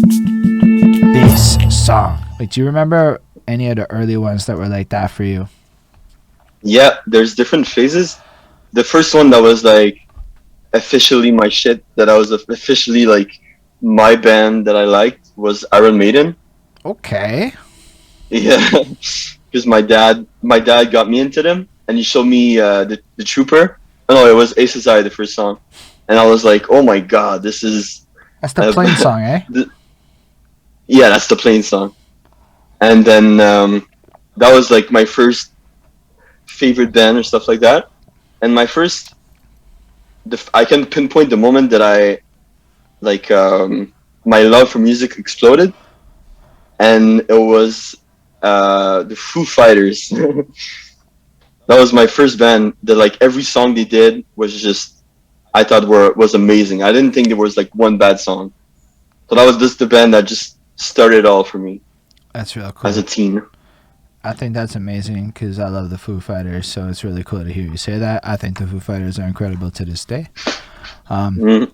This song. Like, do you remember any of the early ones that were like that for you? Yeah, there's different phases. The first one that was like officially my shit, that I was officially like my band that I liked was Iron Maiden. Okay. Yeah, because my dad got me into them, and he showed me the Trooper. Oh no, it was Ace Society, the first song, and I was like, oh my god, this is That's the uh, plain song, eh? yeah, that's the plain song. And then that was like my first favorite band or stuff like that. And my first, I can pinpoint the moment that I like my love for music exploded, and it was the Foo Fighters. That was my first band. That like every song they did was just I thought was amazing. I didn't think there was like one bad song. So that was just the band that just started it all for me That's real as a cool. teen. I think that's amazing because I love the Foo Fighters, so it's really cool to hear you say that. I think the Foo Fighters are incredible to this day. Um, Mm,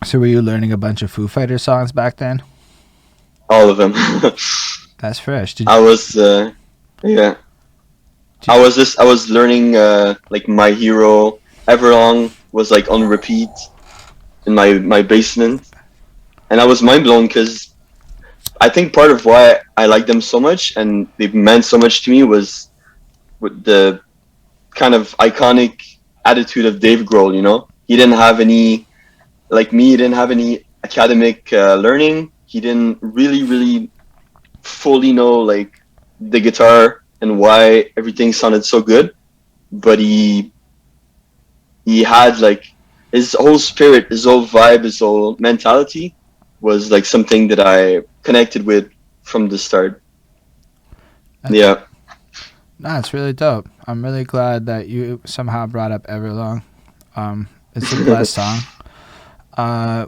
so were you learning a bunch of Foo Fighters songs back then? all of them. That's fresh. I was yeah. Did I was learning like My Hero. Everlong was like on repeat in my basement, and I was mind blown because I think part of why I like them so much and they meant so much to me was with the kind of iconic attitude of Dave Grohl. You know, he didn't have any like me. He didn't have any academic learning. He didn't really fully know like the guitar and why everything sounded so good, but he had like his whole spirit, his whole vibe, his whole mentality was like something that I connected with from the start. that's Yeah. nah, it's really dope. I'm really glad that you somehow brought up Everlong. It's a blessed song.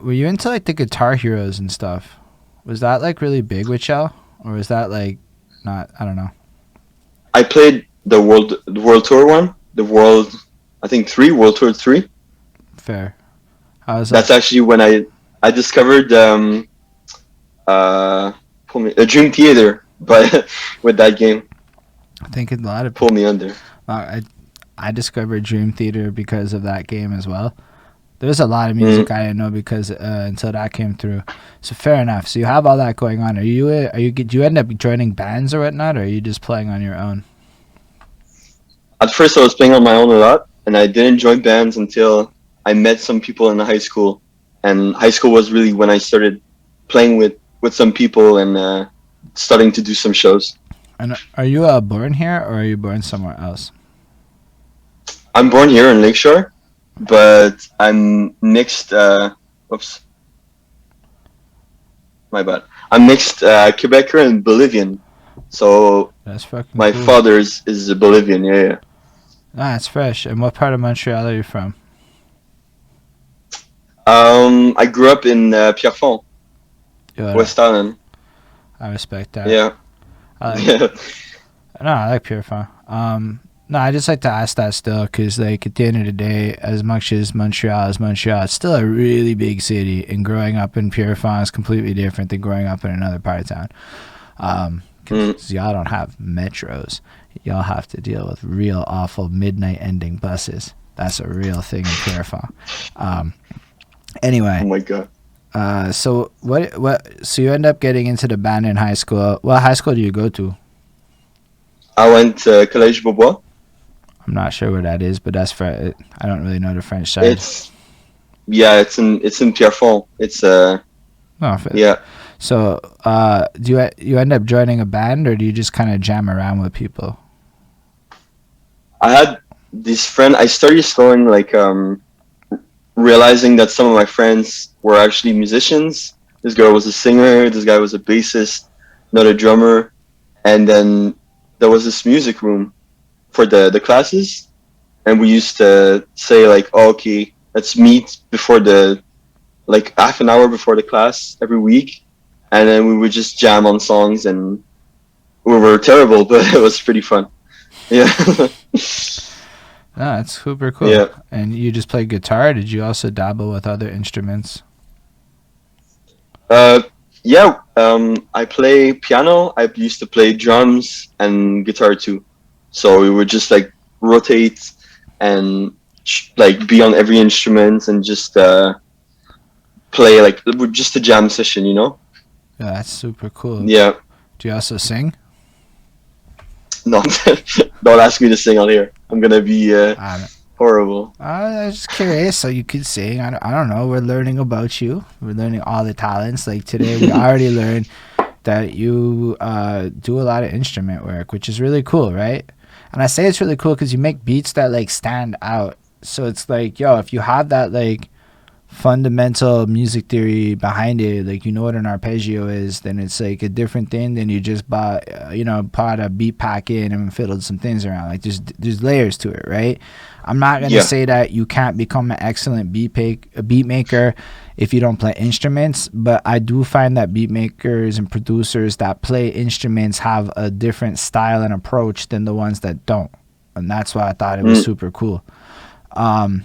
Were you into like the Guitar Heroes and stuff? Was that like really big with y'all, or was that like not? I don't know. I played the world tour one, the world I think World Tour 3. Fair. I was That's actually when I discovered uh a Dream Theater, but with that game thinking a lot of. pulled me under. I discovered Dream Theater because of that game as well. There's a lot of Mm. music I didn't know because until that came through. So fair enough. So you have all that going on. Do you end up joining bands or whatnot, or are you just playing on your own? At first, I was playing on my own a lot, and I didn't join bands until I met some people in high school. And high school was really when I started playing with some people and starting to do some shows. And are you born here or are you born somewhere else? I'm born here in Lakeshore, but I'm mixed. Whoops, my bad. I'm mixed Quebecer and Bolivian. So That's fucking my cool. father is a Bolivian. Yeah, yeah. Nah, it's fresh. And what part of Montreal are you from? I grew up in Pierrefonds, Yo, West Island. I respect that. Yeah, I like yeah. no, I like Purify. No, I just like to ask that still because, like, at the end of the day, as much as Montreal is Montreal, it's still a really big city, and growing up in Purify is completely different than growing up in another part of town. Mm. Because y'all don't have metros, y'all have to deal with real awful midnight ending buses. That's a real thing in Purify. Um, Oh anyway, my god. so what? So you end up getting into the band in high school. What high school do you go to? I went to Collège Beaubois. I'm not sure where that is, but that's for I don't really know the French side. It's yeah, it's in Pierrefonds. It's No, yeah. so do you end up joining a band or do you just kind of jam around with people? I had this friend. I started going like realizing that some of my friends were actually musicians. This girl was a singer. This guy was a bassist, not a drummer. And then there was this music room for the classes, and we used to say like, oh, okay, let's meet before the like half an hour before the class every week, and then we would just jam on songs, and we were terrible, but it was pretty fun. Yeah, No, that's super cool. yeah. And you just play guitar? Did you also dabble with other instruments? Uh, Yeah, I play piano. I used to play drums and guitar too. So we would just like rotate and like be on every instrument and just play like just a jam session, you know? Yeah, that's super cool. Yeah. Do you also sing? No, don't ask me to sing on here. I'm gonna be I horrible. I was just curious, so you could sing. I don't know. We're learning about you. We're learning all the talents. Like today, we already learned that you do a lot of instrument work, which is really cool, right? And I say it's really cool because you make beats that like stand out. So it's like, yo, if you have that like fundamental music theory behind it, like you know what an arpeggio is, then it's like a different thing than you just bought, bought a beat pack in and fiddled some things around. Like there's layers to it, right? I'm not gonna Yeah. say that you can't become an excellent beat maker if you don't play instruments, but I do find that beat makers and producers that play instruments have a different style and approach than the ones that don't, and that's why I thought it was Mm. super cool. Um,